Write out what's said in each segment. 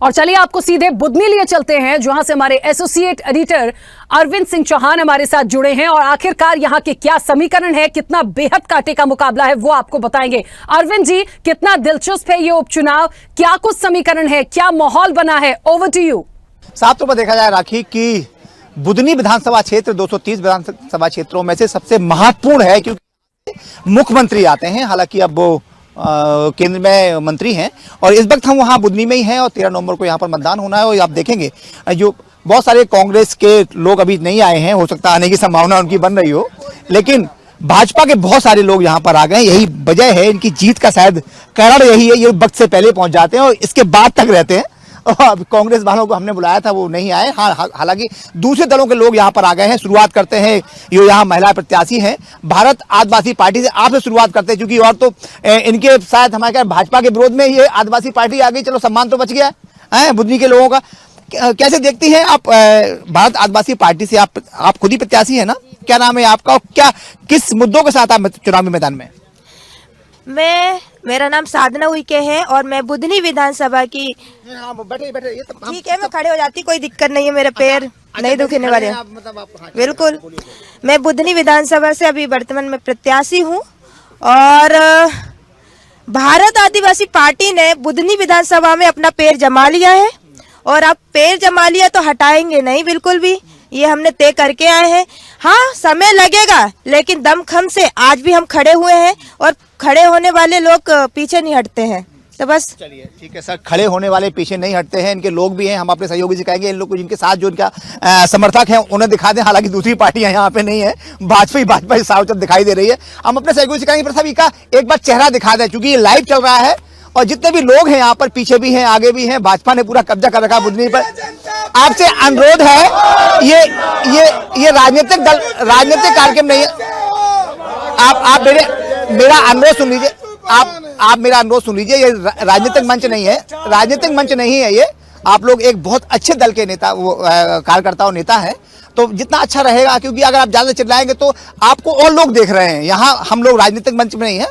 और चलिए आपको सीधे बुधनी लिए चलते हैं, जहां से हमारे एसोसिएट एडिटर अरविंद सिंह चौहान हमारे साथ जुड़े हैं और आखिरकार यहां के क्या समीकरण है, कितना बेहद कांटे का मुकाबला है, वो आपको बताएंगे। अरविंद जी, कितना दिलचस्प है ये उपचुनाव, क्या कुछ समीकरण है, क्या माहौल बना है? Over to you. साफ तौर पर देखा जाए राखी कि बुधनी विधानसभा क्षेत्र 230 विधानसभा क्षेत्रों में से सबसे महत्वपूर्ण है, क्योंकि मुख्यमंत्री आते हैं। हालांकि अब वो केंद्र में मंत्री हैं और इस वक्त हम वहाँ बुधनी में ही हैं और 13 नवंबर को यहाँ पर मतदान होना है। और आप देखेंगे जो बहुत सारे कांग्रेस के लोग अभी नहीं आए हैं, हो सकता है आने की संभावना उनकी बन रही हो, लेकिन भाजपा के बहुत सारे लोग यहाँ पर आ गए। यही वजह है इनकी जीत का, शायद कारण यही है, ये वक्त से पहले पहुंच जाते हैं और इसके बाद तक रहते हैं। अब कांग्रेस वालों को हमने बुलाया था, वो नहीं आए। हालांकि दूसरे दलों के लोग यहाँ पर आ गए हैं। शुरुआत करते हैं, जो यहाँ महिला प्रत्याशी हैं भारत आदिवासी पार्टी से, आपसे शुरुआत करते हैं, क्योंकि और तो इनके शायद हमारे क्या भाजपा के विरोध में ये आदिवासी पार्टी आ गई। चलो, सम्मान तो बच गया है बुधनी के लोगों का। कैसे देखती हैं आप भारत आदिवासी पार्टी से? आप खुद ही प्रत्याशी है ना? क्या नाम है आपका और क्या किस मुद्दों के साथ आप चुनावी मैदान में? मेरा नाम साधना उइके है और मैं बुधनी विधानसभा की। बैठे ठीक है, मैं खड़े हो जाती, कोई दिक्कत नहीं है, मेरे पैर नहीं दुखने वाले। बिल्कुल, मैं बुधनी विधानसभा से अभी वर्तमान में प्रत्याशी हूँ और भारत आदिवासी पार्टी ने बुधनी विधानसभा में अपना पैर जमा लिया है और अब पैर जमा लिया तो हटाएंगे नहीं, बिल्कुल भी। ये हमने तय करके आए हैं। हाँ, समय लगेगा, लेकिन दमखम से आज भी हम खड़े हुए हैं और खड़े होने वाले लोग पीछे नहीं हटते हैं। तो बस चलिए, ठीक है सर, खड़े होने वाले पीछे नहीं हटते हैं। इनके लोग भी हैं, हम अपने सहयोगी से कहेंगे इन लोग को, जिनके साथ जो इनका समर्थक है उन्हें दिखा दें। हालांकि दूसरी पार्टियां यहाँ पे नहीं है, भाजपा साफ दिखाई दे रही है। हम अपने सहयोगी से कहेंगे प्रथम का एक बार चेहरा दिखा दें, क्योंकि ये लाइव चल रहा है और जितने भी लोग हैं यहाँ पर, पीछे भी हैं आगे भी हैं, भाजपा ने पूरा कब्जा कर रखा बुधनी पर। आपसे अनुरोध है, ये राजनीतिक दल, राजनीतिक कार्यक्रम नहीं है। आप मेरा अनुरोध सुन लीजिए, आप मेरा अनुरोध सुन लीजिए। ये राजनीतिक मंच नहीं है, राजनीतिक मंच नहीं है ये। आप लोग एक बहुत अच्छे दल के नेता, वो कार्यकर्ता और नेता है, तो जितना अच्छा रहेगा, क्योंकि अगर आप ज्यादा चिल्लाएंगे तो आपको और लोग देख रहे हैं। यहाँ हम लोग राजनीतिक मंच में नहीं है,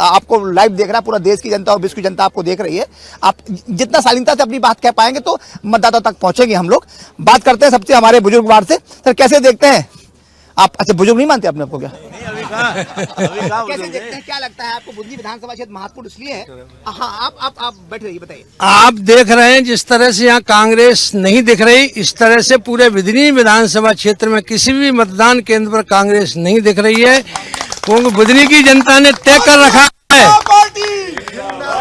आपको लाइव देख रहा है पूरा देश की जनता और विश्व की जनता आपको देख रही है। आप जितना शालीनता से अपनी बात कह पाएंगे तो मतदाताओं तक पहुंचेंगे हम लोग। बात करते हैं सबसे हमारे बुजुर्गवार से। सर, कैसे देखते हैं आप? अच्छा, बुजुर्ग नहीं मानते अपने आपको क्या? कैसे देखते हैं, क्या लगता है आपको? बुधनी विधानसभा क्षेत्र महत्वपूर्ण इसलिए है। हाँ, आप बैठ रहिए, बताइए। आप देख रहे हैं जिस तरह से यहाँ कांग्रेस नहीं दिख रही, इस तरह से पूरे बुधनी विधानसभा क्षेत्र में किसी भी मतदान केंद्र पर कांग्रेस नहीं दिख रही है, क्योंकि बुधनी की जनता ने तय कर रखा है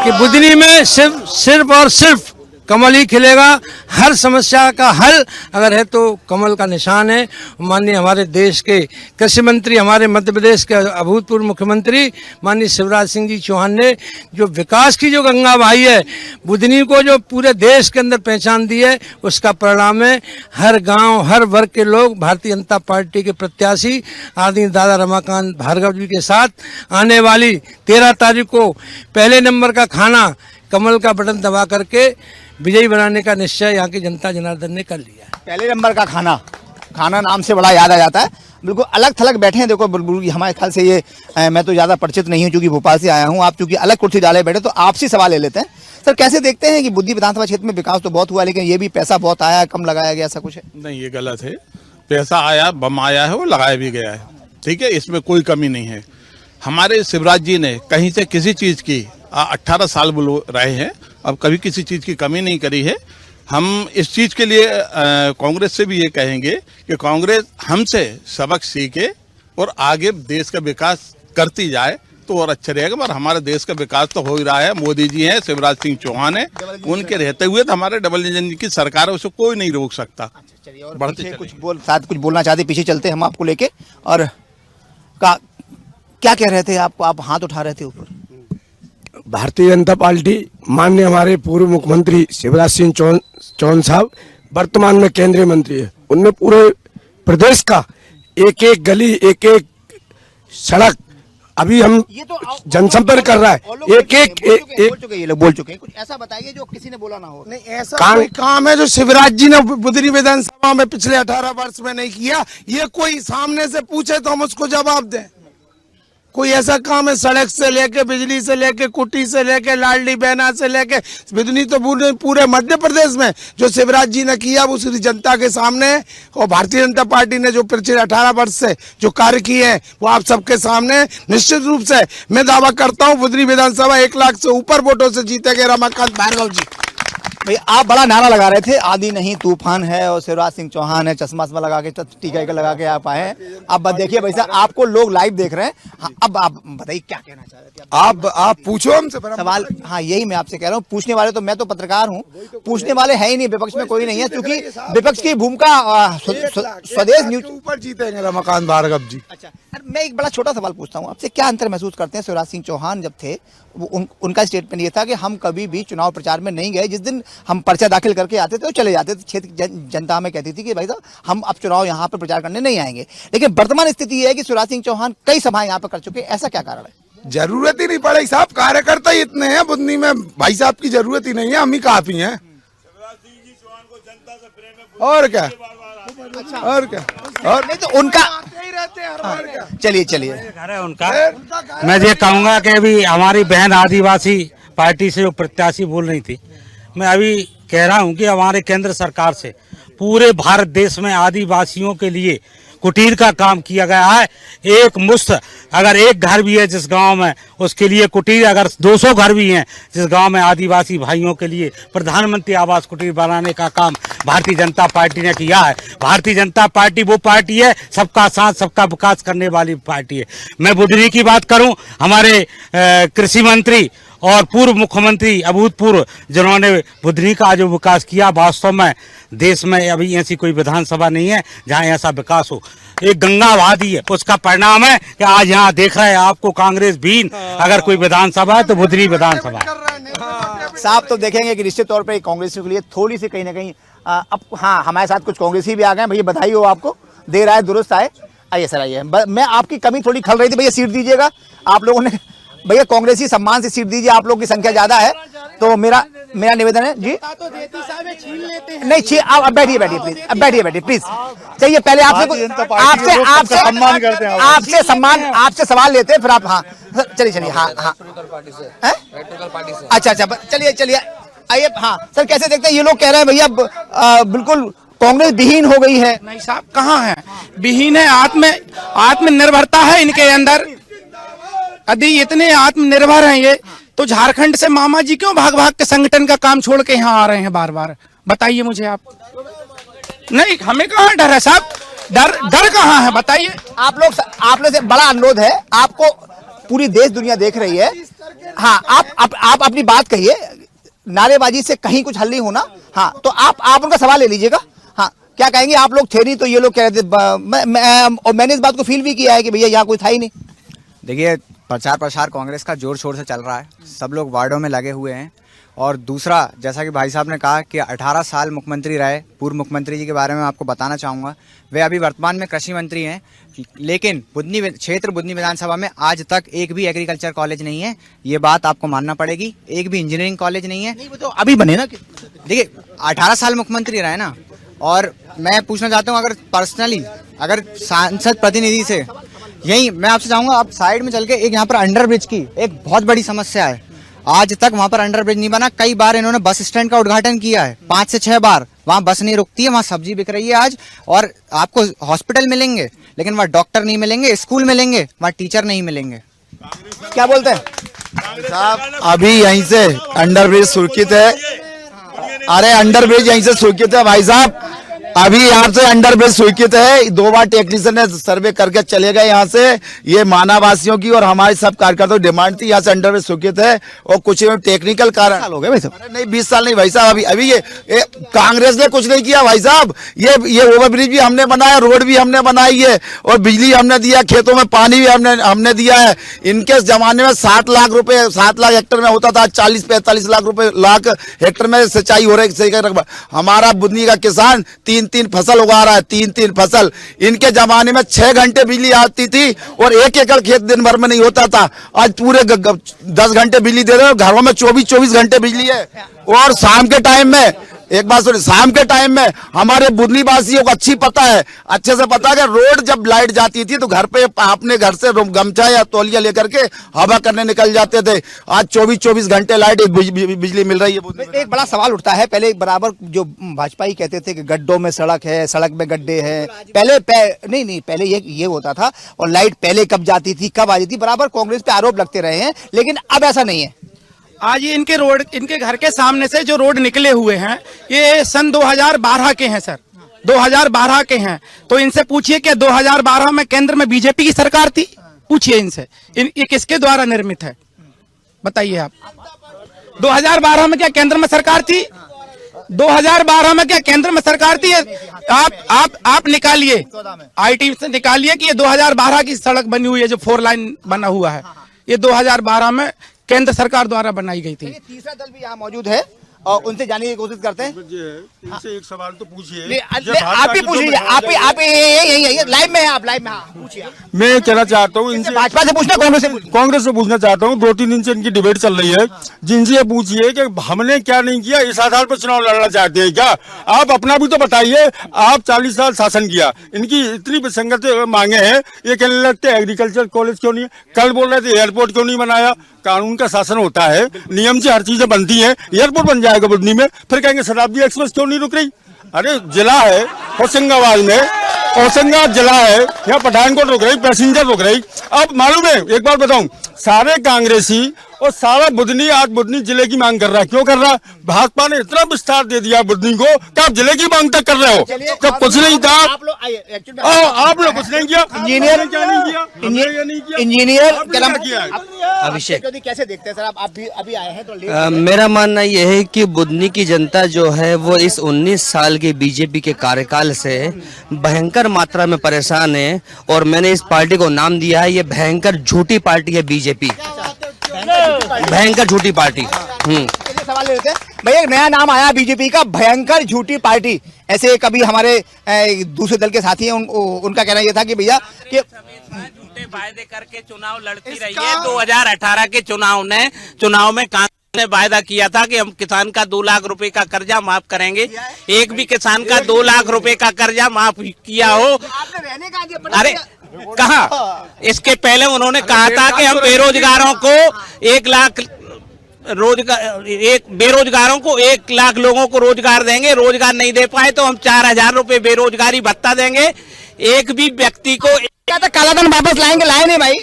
कि बुधनी में सिर्फ और सिर्फ कमल ही खिलेगा। हर समस्या का हल अगर है तो कमल का निशान है। माननीय हमारे देश के कृषि मंत्री, हमारे मध्य प्रदेश के अभूतपूर्व मुख्यमंत्री माननीय शिवराज सिंह जी चौहान ने जो विकास की जो गंगा बहाई है, बुधनी को जो पूरे देश के अंदर पहचान दी है, उसका परिणाम है। हर गांव, हर वर्ग के लोग भारतीय जनता पार्टी के प्रत्याशी आदरणीय दादा रमाकांत भार्गव जी के साथ आने वाली 13 तारीख को पहले नंबर का खाना, कमल का बटन दबा करके विजयी बनाने का निश्चय यहाँ की जनता जनार्दन ने कर लिया है। पहले नंबर का खाना नाम से बड़ा याद आ जाता है। बिल्कुल अलग थलग बैठे हैं। देखो बिल्कुल हमारे ख्याल से ये मैं तो ज़्यादा परिचित नहीं हूँ, क्योंकि भोपाल से आया हूँ। आप चूंकि अलग कुर्सी डाले बैठे, तो आपसे सवाल ले लेते हैं। सर, कैसे देखते हैं कि बुधनी विधानसभा क्षेत्र में विकास तो बहुत हुआ, लेकिन ये भी पैसा बहुत आया, कम लगाया गया, ऐसा कुछ है? नहीं, ये गलत है। पैसा आया, बम आया है, वो लगाया भी गया है। ठीक है, इसमें कोई कमी नहीं है। हमारे शिवराज जी ने कहीं से किसी चीज़ की 18 साल बोल रहे हैं, अब कभी किसी चीज़ की कमी नहीं करी है। हम इस चीज़ के लिए कांग्रेस से भी ये कहेंगे कि कांग्रेस हमसे सबक सीखे और आगे देश का विकास करती जाए तो और अच्छा रहेगा। पर हमारे देश का विकास तो हो ही रहा है। मोदी जी हैं, शिवराज सिंह चौहान है, उनके रहते हुए तो हमारे डबल इंजन की सरकार है, उसे कोई नहीं रोक सकता। बढ़ते कुछ बोलना चाहते, पीछे चलते हम आपको लेके। और क्या कह रहे थे आप हाथ उठा रहे थे ऊपर? भारतीय जनता पार्टी, माननीय हमारे पूर्व मुख्यमंत्री शिवराज सिंह चौहान साहब वर्तमान में केंद्रीय मंत्री है। उनने पूरे प्रदेश का एक एक गली, एक एक सड़क, अभी हम जनसंपर्क कर रहा है, एक बोल चुके हैं। कुछ ऐसा बताइए जो किसी ने बोला ना हो। नहीं, ऐसा कोई काम है जो शिवराज जी ने बुधनी विधानसभा में पिछले 18 वर्ष में नहीं किया? ये कोई सामने से पूछे तो हम उसको जवाब दें। कोई ऐसा काम है सड़क से लेके बिजली से लेके कुटी से लेके लाडली बहना से लेके बिजली तो पूरे मध्य प्रदेश में जो शिवराज जी ने किया वो पूरी जनता के सामने है। और भारतीय जनता पार्टी ने जो पिछले 18 वर्ष से जो कार्य किए हैं वो आप सबके सामने। निश्चित रूप से मैं दावा करता हूँ बुधनी विधानसभा 1 लाख से ऊपर वोटों से जीतेंगे रमाकांत भार्गव जी। भाई आप बड़ा नारा लगा रहे थे आदि नहीं तूफान है और शिवराज सिंह चौहान है, चश्मा लगा के टीका लगा के आप आए हैं। अब देखिए भाई साहब आपको लोग लाइव देख रहे हैं। हाँ, अब आप बताइए क्या कहना चाह रहे थे आप पूछो हमसे सवाल। हाँ यही मैं आपसे कह रहा हूँ, पूछने वाले तो मैं तो पत्रकार हूँ, पूछने वाले है ही नहीं, विपक्ष में कोई नहीं है क्योंकि विपक्ष की भूमिका स्वदेश न्यूज ऊपर जीतेंगे रमाकांत भार्गव जी। अच्छा मैं एक बड़ा छोटा सवाल पूछता हूँ आपसे, क्या अंतर महसूस करते हैं? शिवराज सिंह चौहान जब थे उनका स्टेटमेंट ये था कि हम कभी भी चुनाव प्रचार में नहीं गए, जिस दिन हम पर्चा दाखिल करके आते थे तो चले जाते थे। क्षेत्र जनता हमें कहती थी कि भाई साहब हम अब चुनाव यहाँ पर प्रचार करने नहीं आएंगे, लेकिन वर्तमान स्थिति ये है कि शिवराज सिंह चौहान कई सभाएं यहाँ पर कर चुके हैं, ऐसा क्या कारण है? जरूरत ही नहीं पड़ेगी साहब, कार्यकर्ता ही इतने हैं बुधनी में, भाई साहब की जरूरत ही नहीं है, हम ही काफी हैं। और क्या और क्या और नहीं तो उनका चलिए घर है उनका। मैं ये कहूंगा कि अभी हमारी बहन आदिवासी पार्टी से जो प्रत्याशी बोल रही थी, मैं अभी कह रहा हूं कि हमारे केंद्र सरकार से पूरे भारत देश में आदिवासियों के लिए कुटीर का काम किया गया है। एक मुश्त अगर एक घर भी है जिस गांव में उसके लिए कुटीर, अगर 200 घर भी हैं जिस गांव में आदिवासी भाइयों के लिए प्रधानमंत्री आवास कुटीर बनाने का काम भारतीय जनता पार्टी ने किया है। भारतीय जनता पार्टी वो पार्टी है सबका साथ सबका विकास करने वाली पार्टी है। मैं बुधनी की बात करूं, हमारे कृषि मंत्री और पूर्व मुख्यमंत्री अभूतपूर्व जिन्होंने बुधनी का जो विकास किया, वास्तव में देश में अभी ऐसी कोई विधानसभा नहीं है जहां ऐसा विकास हो। एक गंगा वादी है, उसका परिणाम है कि आज यहाँ देख रहे हैं आपको कांग्रेस भी अगर कोई विधानसभा है तो बुधनी विधानसभा है। साहब तो देखेंगे कि निश्चित तौर पर कांग्रेस के लिए थोड़ी सी कहीं ना कहीं अब हाँ हमारे साथ कुछ कांग्रेसी भी आ गए। भैया बधाई हो आपको, देर आए दुरुस्त आए। आइए सर आइए, मैं आपकी कमी थोड़ी खल रही थी, भैया सीट दीजिएगा। आप लोगों ने भैया कांग्रेसी सम्मान से सीट दीजिए, आप लोग की संख्या ज्यादा है तो मेरा निवेदन है जी। नहीं अब बैठिए प्लीज, अब बैठिए प्लीज। चाहिए पहले आपसे सम्मान करते हैं, आपसे सवाल लेते हैं फिर आप। हाँ चलिए हाँ अच्छा चलिए आइए। हाँ सर कैसे देखते हैं, ये लोग कह रहे हैं भैया बिल्कुल कांग्रेस विहीन हो गई है। नहीं साहब कहाँ है विहीन है, आत्मनिर्भरता है इनके अंदर। यदि इतने आत्मनिर्भर हैं ये तो झारखंड से मामा जी क्यों भाग भाग के संगठन का काम छोड़ के यहाँ आ रहे हैं बार बार? बताइए मुझे आप। नहीं हमें कहाँ डर है साहब, डर कहाँ है बताइए। आप लोग से बड़ा अनुरोध है, आपको पूरी देश दुनिया देख रही है। हाँ आप अपनी बात कहिए, नारेबाजी से कहीं कुछ हल नहीं होना। हाँ तो आप उनका सवाल ले लीजिएगा। हाँ क्या कहेंगे? आप लोग थे नहीं तो ये लोग कह रहे थे, और मैंने इस बात को फील भी किया है कि भैया यहाँ कोई था ही नहीं। देखिए प्रचार कांग्रेस का जोर शोर से चल रहा है, सब लोग वार्डों में लगे हुए हैं। और दूसरा जैसा कि भाई साहब ने कहा कि 18 साल मुख्यमंत्री रहे, पूर्व मुख्यमंत्री जी के बारे में आपको बताना चाहूँगा, वे अभी वर्तमान में कृषि मंत्री हैं, लेकिन बुधनी विधानसभा में आज तक एक भी एग्रीकल्चर कॉलेज नहीं है, ये बात आपको मानना पड़ेगी। एक भी इंजीनियरिंग कॉलेज नहीं है। नहीं वो तो अभी बने ना। देखिए 18 साल मुख्यमंत्री रहे ना। और मैं पूछना चाहता हूँ, अगर पर्सनली अगर सांसद प्रतिनिधि से यही मैं आपसे चाहूंगा, आप साइड में चल के एक यहाँ पर अंडरब्रिज की एक बहुत बड़ी समस्या है, आज तक वहाँ पर अंडरब्रिज नहीं बना। कई बार इन्होंने बस स्टैंड का उद्घाटन किया है, 5 से 6 बार। वहाँ बस नहीं रुकती है, वहाँ सब्जी बिक रही है आज। और आपको हॉस्पिटल मिलेंगे लेकिन वहाँ डॉक्टर नहीं मिलेंगे, स्कूल मिलेंगे वहाँ टीचर नहीं मिलेंगे। क्या बोलते हैं साहब? अभी यहीं से अंडरब्रिज सुरक्षित है। अरे अंडरब्रिज यहीं से सुरक्षित है भाई साहब, अभी यहाँ से अंडरब्रिज स्वीकृत है। 2 बार टेक्नीशियन ने सर्वे करके चले गए यहाँ से। ये मानवासियों की और हमारे सब कार्यकर्ताओं की डिमांड थी, यहाँ से अंडरब्रिज स्वीकृत है। और कुछ टेक्निकल कारण हो गए भाई साहब। नहीं 20 साल नहीं भाई साहब, अभी ये कांग्रेस ने कुछ नहीं किया भाई साहब। ये ओवरब्रिज भी हमने बनाया, रोड भी हमने बनाई है, और बिजली हमने दिया, खेतों में पानी भी हमने दिया है। इनके जमाने में 7 लाख रुपए 7 लाख हेक्टेयर में होता था, 40-45 लाख हेक्टेयर में सिंचाई हो रही है। हमारा बुधनी का किसान 3 फसल उगा रहा है, 3 फसल। इनके जमाने में 6 घंटे बिजली आती थी और 1 एकड़ खेत दिन भर में नहीं होता था। आज पूरे 10 घंटे बिजली दे रहे हो, घरों में 24 घंटे बिजली है। और शाम के टाइम में एक बात सुनिए, शाम के टाइम में हमारे बुधनी वासियों को अच्छे से पता है कि रोड जब लाइट जाती थी तो घर पे अपने घर से गमछा या तौलिया लेकर के हवा करने निकल जाते थे। आज 24-24 घंटे लाइट बिजली मिल रही है। एक बड़ा सवाल उठता है, पहले बराबर जो भाजपा ही कहते थे कि गड्ढों में सड़क है, सड़क में गड्ढे हैं, पहले ये होता था। और लाइट पहले कब जाती थी, कब आती थी, बराबर कांग्रेस पे आरोप लगते रहे हैं, लेकिन अब ऐसा नहीं है। आज ये इनके घर के सामने से जो रोड निकले हुए हैं ये सन 2012 के हैं सर, 2012 के हैं। तो इनसे पूछिए कि 2012 में केंद्र में बीजेपी की सरकार थी, पूछिए इनसे ये किसके द्वारा निर्मित है, बताइए आप। 2012 में क्या केंद्र में सरकार थी? 2012 में क्या केंद्र में सरकार थी? आप निकालिए, IT से निकालिए कि ये 2012 की सड़क बनी हुई है, जो 4 लाइन बना हुआ है, ये 2012 में केंद्र सरकार द्वारा बनाई गई थी। तीसरा दल भी यहाँ मौजूद है और उनसे जानने की कोशिश करते हैं। इनसे एक सवाल तो पूछिए। आप ही पूछिए, आप यही लाइव में हैं, आप लाइव में पूछिए। मैं कहना चाहता हूँ इनसे, भाजपा से पूछना, कांग्रेस से पूछना चाहता हूँ। 2-3 दिन से इनकी डिबेट चल रही है, जिनसे ये पूछिए कि हमने क्या नहीं किया, इस आधार पर चुनाव लड़ना चाहते हैं क्या? आप अपना भी तो बताइए। आप 40 साल शासन किया, इनकी इतनी विसंगत मांगे हैं। ये कहने लगते एग्रीकल्चर कॉलेज क्यों नहीं, कल बोल रहे थे एयरपोर्ट क्यों नहीं बनाया। कानून का शासन होता है, नियम से हर चीजें बनती हैं। एयरपोर्ट बन जाएगा बुधनी में, फिर कहेंगे शताब्दी एक्सप्रेस क्यों नहीं रुक रही। अरे जिला है होशंगाबाद में, होशंगाबाद जिला है, यहाँ पठानकोट रुक रही, पैसेंजर रुक रही। अब मालूम है, एक बार बताऊं, सारे कांग्रेसी और सारा बुधनी आज बुधनी जिले की मांग कर रहा है। क्यों कर रहा है? भाजपा ने इतना विस्तार दे दिया बुधनी को कि आप जिले की मांग तक कर रहे हो। जब कुछ नहीं था, आपने कुछ नहीं किया। इंजीनियर क्या नहीं किया? इंजीनियर क्या किया है? अभिषेक, कैसे देखते हैं सर आप भी अभी आए हैं तो मेरा मानना यह है कि बुधनी की जनता जो है वो इस 19 साल के बीजेपी के कार्यकाल से भयंकर मात्रा में परेशान है। और मैंने इस पार्टी को नाम दिया है, ये भयंकर झूठी पार्टी है बीजेपी, भयंकर झूठी पार्टी। सवाल ले लेते हैं भैया, एक नया नाम आया बीजेपी का, भयंकर झूठी पार्टी। ऐसे कभी हमारे दूसरे दल के साथी हैं, उनका कहना यह था कि भैया कि झूठे वायदे करके चुनाव लड़ती रही है। 2018 के चुनाव में कांग्रेस ने वायदा किया था कि हम किसान का 2 लाख रुपए का कर्जा माफ करेंगे। एक भी किसान का 2 लाख रुपए का कर्जा माफ किया हो? अरे कहा? इसके पहले उन्होंने कहा था कि हम बेरोजगारों को 1 लाख बेरोजगारों को 1 लाख लोगों को रोजगार देंगे। रोजगार नहीं दे पाए तो हम 4000 रुपए बेरोजगारी भत्ता देंगे। एक भी व्यक्ति को क्या था, काला धन वापस लाएंगे, लाए नहीं भाई,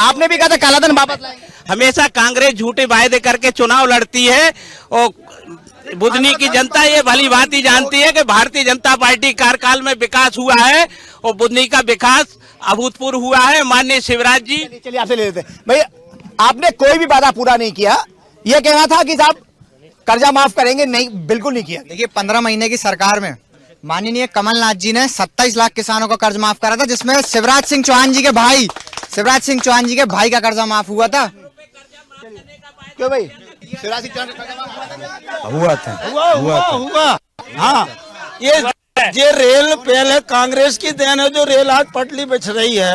आपने भी कहा था काला धन वापस लाएंगे। हमेशा कांग्रेस झूठे वायदे करके चुनाव लड़ती है और बुधनी की जनता ये भली भांति ही जानती है कि भारतीय जनता पार्टी कार्यकाल में विकास हुआ है और बुधनी का विकास अभूतपूर्व हुआ है। माननीय शिवराज जी, चलिए आपसे ले लेते हैं भाई, आपने कोई भी वादा पूरा नहीं किया। यह कहना था कि साहब कर्जा माफ करेंगे, नहीं, बिल्कुल नहीं किया। देखिए 15 महीने की सरकार में माननीय कमलनाथ जी ने 27 लाख किसानों का कर्ज माफ करा था, जिसमें शिवराज सिंह चौहान जी के भाई का कर्जा माफ हुआ था। क्यों भाई? शिवराज सिंह चौहान हुआ। हाँ, ये रेल पहले कांग्रेस की देन है। जो रेल आज पटरी बिछ रही है,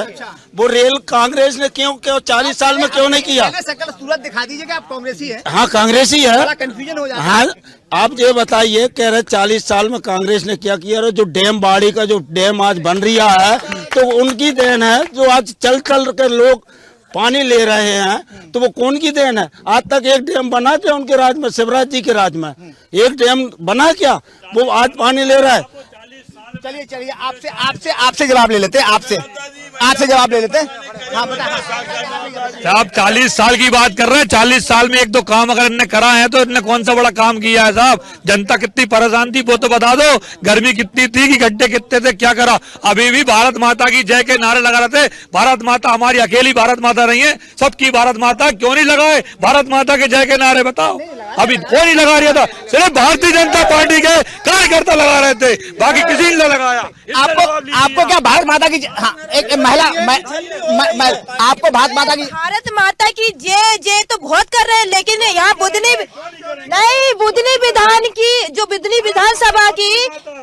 वो रेल कांग्रेस ने क्यों 40 साल में क्यों नहीं किया? सूरत दिखा दीजिए कि आप कांग्रेसी हैं। हाँ, कांग्रेसी है। बड़ा कंफ्यूजन हो जाता है। हाँ, आप ये बताइए, कह रहे 40 साल में कांग्रेस ने क्या किया? जो डैम बाड़ी का जो डैम आज बन रहा है, तो उनकी देन है। जो आज चल कर लोग पानी ले रहे हैं, तो वो कौन की देन है? आज तक एक डैम बना क्या उनके राज में? शिवराज जी के राज में एक डैम बना क्या? वो आज पानी ले रहा है। चलिए आपसे जवाब ले लेते हैं, आपसे जवाब ले लेते हैं। हाँ, साहब 40 साल की बात कर रहे हैं। 40 साल में 1-2 काम अगर इनने करा है तो इनने कौन सा बड़ा काम किया है साहब? जनता कितनी परेशान थी वो तो बता दो। गर्मी कितनी थी कि गड्ढे कितने थे, क्या करा? अभी भी भारत माता की जय के नारे लगा रहे थे। भारत माता हमारी अकेली भारत माता नहीं है, सबकी भारत माता। क्यों नहीं लगाए भारत माता के जय के नारे? बताओ, अभी कोई नहीं लगा रहा था, सिर्फ भारतीय जनता पार्टी के कार्यकर्ता लगा रहे थे, बाकी किसी ने लगाया। आपको क्या भारत माता की, हाँ, एक महिला आपको भारत माता की जय तो बहुत कर रहे हैं, लेकिन यहाँ बुधनी विधानसभा की,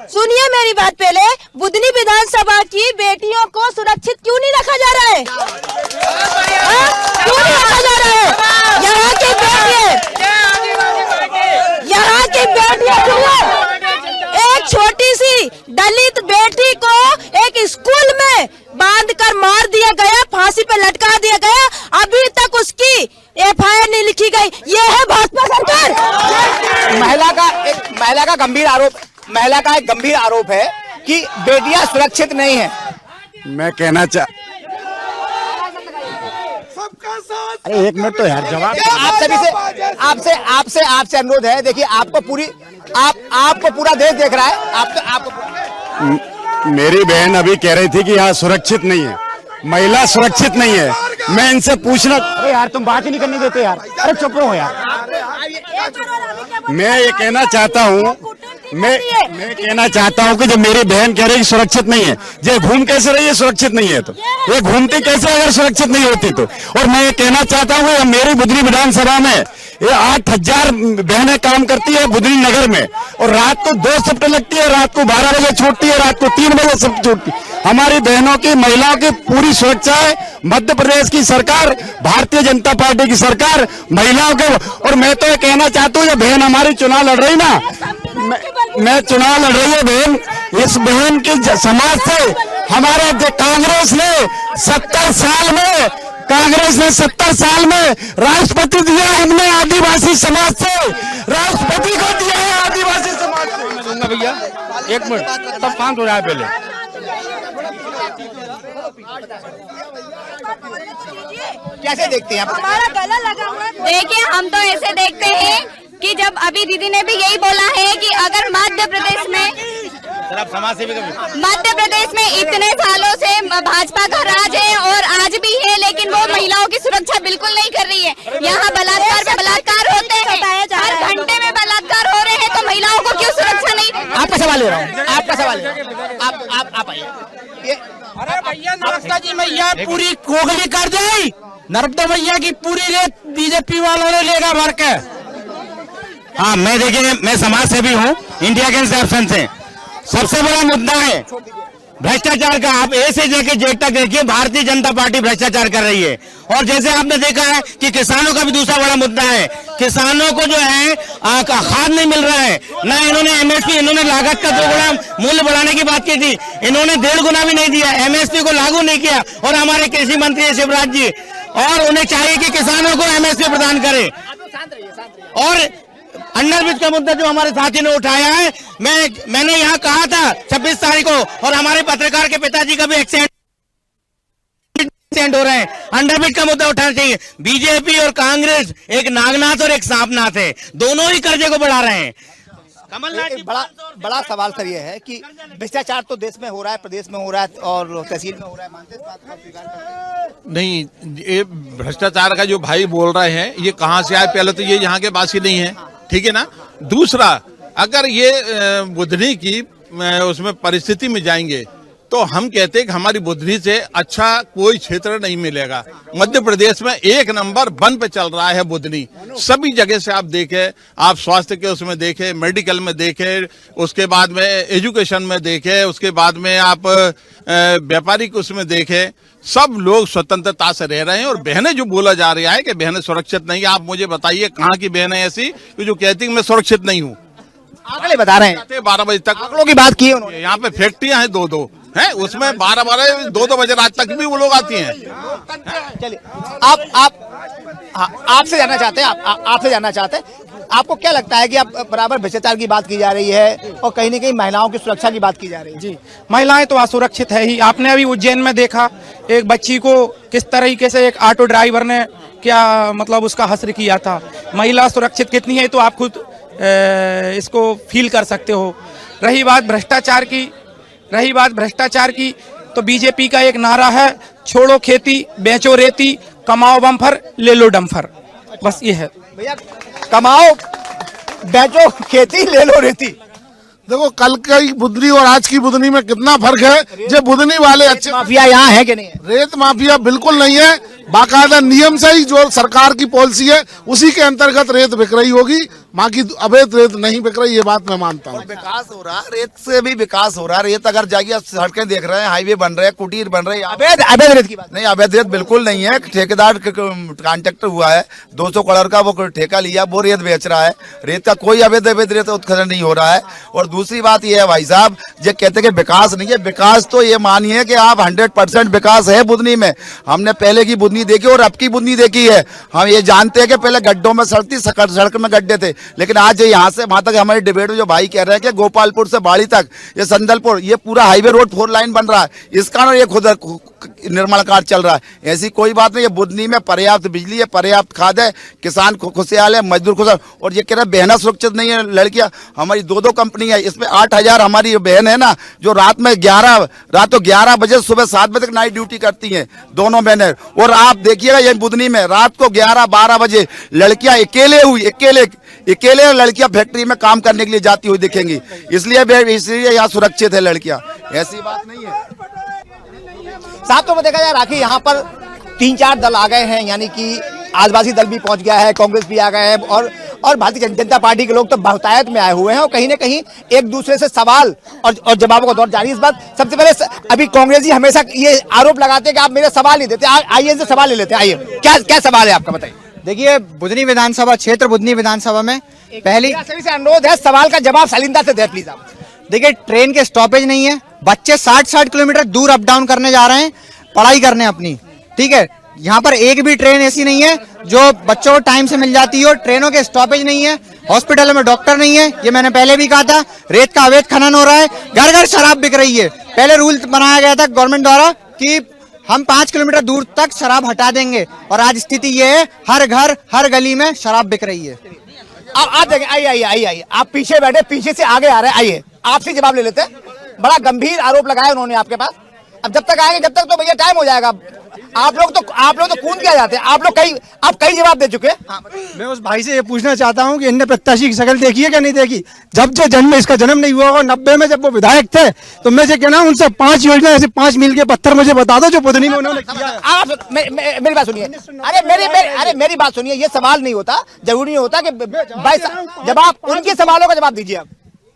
सुनिए मेरी बात पहले, बुधनी विधानसभा की बेटियों को सुरक्षित क्यों नहीं रखा जा रहा है? क्यों नहीं रखा जा रहा है? यहाँ की बेटियां क्यों महिला का एक गंभीर आरोप है कि बेटियां सुरक्षित नहीं है। मैं कहना अरे एक मिनट तो यार जवाब आप सभी से आपसे अनुरोध है, देखिए आपको पूरा देश देख रहा है। आपको मेरी बहन अभी कह रही थी कि यहाँ सुरक्षित नहीं है, महिला सुरक्षित नहीं है। मैं इनसे पूछना, अरे यार तुम बात ही नहीं करने देते यार, अरे चुप रहो यार। मैं ये कहना चाहता हूँ, मैं कहना चाहता हूँ कि जब मेरी बहन कह रही है सुरक्षित नहीं है, ये घूम कैसे रही है सुरक्षित नहीं है, तो ये घूमती कैसे अगर सुरक्षित नहीं होती तो। और मैं ये कहना चाहता हूँ कि मेरी बुधनी विधानसभा में ये 8000 बहनें काम करती है बुधनी नगर में, और रात को 2 शिफ्ट लगती है, रात को 12 बजे छूटती है, रात को 3 बजे शिफ्ट छूटती है। हमारी बहनों की, महिलाओं की पूरी सुरक्षा है मध्य प्रदेश की सरकार, भारतीय जनता पार्टी की सरकार महिलाओं के। और मैं तो ये कहना चाहता हूँ, ये बहन हमारी चुनाव लड़ रही ना, मैं चुनाव लड़ रही है बहन, इस बहन की समाज से हमारे कांग्रेस ने 70 साल में राष्ट्रपति दिया है, हमने आदिवासी समाज से राष्ट्रपति को दिया है, आदिवासी समाज से। मैं दूंगा भैया, एक मिनट तब शांत हो जाए पहले। कैसे देखते हैं आप? हमारा गला लगा हुआ है। देखिए, हम तो ऐसे देखते हैं कि जब अभी दीदी ने भी यही बोला है कि अगर मध्य प्रदेश में इतने सालों से भाजपा का राज है और आज भी है, लेकिन वो महिलाओं की सुरक्षा बिल्कुल नहीं कर रही है। यहाँ बलात्कार पे बलात्कार होते हैं, हर घंटे में बलात्कार हो रहे हैं, तो महिलाओं को क्यों सुरक्षा नहीं? आपका सवाल ले रहा हूँ, आपका सवाल आप आइए। अरे भैया नर्मदा जी मैया पूरी कोगली कर दी, नर्मदा मैया की पूरी रेत बीजेपी वालों ने लेगा भर के। हाँ, मैं देखिए, मैं समाज सेवी हूँ, इंडिया अगेंस्ट करप्शन से। सबसे बड़ा मुद्दा है भ्रष्टाचार का। आप ए से लेकर जेड तक देखिए, भारतीय जनता पार्टी भ्रष्टाचार कर रही है। और जैसे आपने देखा है कि किसानों का भी दूसरा बड़ा मुद्दा है, किसानों को जो है खाद नहीं मिल रहा है, ना इन्होंने एमएसपी, इन्होंने लागत का 2 गुना मूल्य बढ़ाने की बात की थी, इन्होंने 1.5 गुना भी नहीं दिया, एमएसपी को लागू नहीं किया। और हमारे कृषि मंत्री है शिवराज जी, और उन्हें चाहिए कि किसानों को एमएसपी प्रदान करें। और अंडरब्रिज का मुद्दा जो हमारे साथी ने उठाया है, मैंने यहाँ कहा था 26 तारीख को, और हमारे पत्रकार के पिताजी का भी एक्सीडेंट हो रहे हैं। अंडरब्रिज का मुद्दा उठाना चाहिए। बीजेपी और कांग्रेस एक नागनाथ और एक सांपनाथ है, दोनों ही कर्जे को बढ़ा रहे हैं। कमलनाथ जी, बड़ा सवाल सर ये है कि भ्रष्टाचार तो देश में हो रहा है, प्रदेश में हो रहा है और तहसील में हो रहा है, मानते इस बात को स्वीकार करते हैं? नहीं, ये भ्रष्टाचार का जो भाई बोल रहे हैं, ये कहाँ से आए? पहले तो ये यहाँ के वासी नहीं है, ठीक है ना। दूसरा, अगर ये बुधनी की उसमें परिस्थिति में जाएंगे तो हम कहते हैं कि हमारी बुधनी से अच्छा कोई क्षेत्र नहीं मिलेगा। मध्य प्रदेश में 1 नंबर 1 पे चल रहा है बुधनी। सभी जगह से आप देखें, आप स्वास्थ्य के उसमें देखें, मेडिकल में देखें, उसके बाद में एजुकेशन में देखें, उसके बाद में आप व्यापारिक उसमें देखें, सब लोग स्वतंत्रता से रह रहे हैं। और बहनें जो बोला जा रहा है कि बहनें सुरक्षित नहीं है, आप मुझे बताइए कहाँ की बहनें ऐसी कि जो कहती है मैं सुरक्षित नहीं हूँ? आंकड़े बता रहे हैं 12 बजे तक आंकड़ों की बात की है उन्होंने। यहाँ पे फैक्ट्रियां हैं 2-2 हैं, उसमें 12-12 2-2 बजे रात तक भी वो लोग आती हैं। चलिए, आपसे जानना चाहते हैं, आपसे जानना चाहते हैं, आपको क्या लगता है कि आप बराबर भ्रष्टाचार की बात की जा रही है और कहीं न कहीं महिलाओं की सुरक्षा की बात की जा रही है? जी, महिलाएं तो असुरक्षित है ही। आपने अभी उज्जैन में देखा एक बच्ची को किस तरीके से एक ऑटो ड्राइवर ने क्या मतलब उसका हश्र किया था। महिला सुरक्षित कितनी है तो आप खुद इसको फील कर सकते हो। रही बात भ्रष्टाचार की तो बीजेपी का एक नारा है, छोड़ो खेती बेचो रेती, कमाओ बम्फर ले लो डम्फर। बस ये है भैया, कमाओ बेचो खेती ले लो रेती। देखो, कल की बुधनी और आज की बुधनी में कितना फर्क है। जो बुधनी वाले अच्छे माफिया यहाँ है कि नहीं है? रेत माफिया बिल्कुल नहीं है। बाकायदा नियम से ही जो सरकार की पॉलिसी है उसी के अंतर्गत रेत बिक रही होगी, बाकी अवैध रेत नहीं बिक रही, ये बात मैं मानता हूँ। विकास हो रहा, रेत से भी विकास हो रहा। रेत अगर जाइए, सड़कें देख रहे हैं, हाईवे बन रहे हैं, कुटीर बन रहे हैं। अवैध रेत की बात नहीं, अवैध रेत बिल्कुल नहीं है। ठेकेदार कॉन्ट्रैक्टर हुआ है, 200 करोड़ का वो ठेका लिया, वो रेत बेच रहा है। रेत का कोई अवैध रेत उत्खनन नहीं हो रहा है। और दूसरी बात ये है भाई साहब, जो कहते हैं कि विकास नहीं है, विकास तो ये मानिए कि आप 100% विकास है बुधनी में। हमने पहले की बुधनी देखी और अब की बुधनी देखी है। हम ये जानते हैं कि पहले गड्ढों में सड़क में गड्ढे थे, लेकिन आज जो यहाँ से वहां तक हमारे डिबेट में जो भाई कह रहे हैं कि गोपालपुर से बाड़ी तक ये संदलपुर ये पूरा हाईवे रोड 4 लाइन बन रहा है, इस कारण ये खुद निर्माण कार्य चल रहा है। ऐसी कोई बात नहीं, ये बुधनी में पर्याप्त बिजली है, पर्याप्त खाद है, किसान खुशहाल है, मजदूर खुशहाल। और ये कह रहे हैं बहना सुरक्षित नहीं है, लड़कियां हमारी 2 कंपनी है, इसमें 8,000 हमारी बहन है ना जो रात में 11 बजे सुबह 7 बजे तक नाइट ड्यूटी करती हैं, दोनों बहनें। और आप देखिएगा ये बुधनी में रात को 11-12 बजे लड़कियां अकेले लड़कियां फैक्ट्री में काम करने के लिए जाती हुई दिखेंगी, इसलिए यहाँ सुरक्षित है लड़कियां, ऐसी बात नहीं है। साथ में देखा जाए राखी यहाँ पर 3-4 दल आ गए हैं, यानी कि आदिवासी दल भी पहुंच गया है, कांग्रेस भी आ गए हैं और भारतीय जनता पार्टी के लोग तो बहुतायत में आए हुए हैं और कहीं ना कहीं एक दूसरे से सवाल और जवाबों का दौर जारी है। इस बात सबसे पहले अभी कांग्रेस जी हमेशा ये आरोप लगाते हैं कि आप मेरे सवाल नहीं देते, आइए इनसे सवाल ले लेते हैं। आइए क्या सवाल है आपका, बताइए। देखिए बुधनी विधानसभा क्षेत्र बुधनी विधानसभा में पहली सभी से अनुरोध है सवाल का जवाब शालीनता से दे प्लीज आप। देखिए ट्रेन के स्टॉपेज नहीं है, बच्चे 60-60 किलोमीटर दूर अप डाउन करने जा रहे हैं पढ़ाई करने अपनी, ठीक है। यहाँ पर एक भी ट्रेन ऐसी नहीं है जो बच्चों को टाइम से मिल जाती हो, ट्रेनों के स्टॉपेज नहीं है, हॉस्पिटलों में डॉक्टर नहीं है, ये मैंने पहले भी कहा था। रेत का अवैध खनन हो रहा है, घर घर शराब बिक रही है। पहले रूल बनाया गया था गवर्नमेंट द्वारा कि हम 5 किलोमीटर दूर तक शराब हटा देंगे और आज स्थिति ये है हर घर हर गली में शराब बिक रही है। आप देखें, आइए आप पीछे बैठे, पीछे से आगे आ रहे हैं, आइए आपसे जवाब ले लेते हैं। बड़ा गंभीर आरोप लगाया उन्होंने आपके पास, अब जब तक आएंगे जब तक तो भैया टाइम हो जाएगा। आप लोग तो कूद के आ जाते हैं, आप कई जवाब दे चुके हैं। मैं उस भाई से ये पूछना चाहता हूँ कि इनने प्रत्याशी की शक्ल देखी है क्या नहीं देखी? जब जो जन्म इसका जन्म नहीं हुआ होगा 90 में जब वो विधायक थे, तो मैं से कहना उनसे 5 योजना ऐसे 5 मील के पत्थर मुझे बता दो जो बुधनी में उन्होंने किया है। आप मेरी बात सुनिए, अरे मेरी बात सुनिए, ये सवाल नहीं होता, जरूरी नहीं होता कि भाई जब आप उनके सवालों का जवाब दीजिए। आप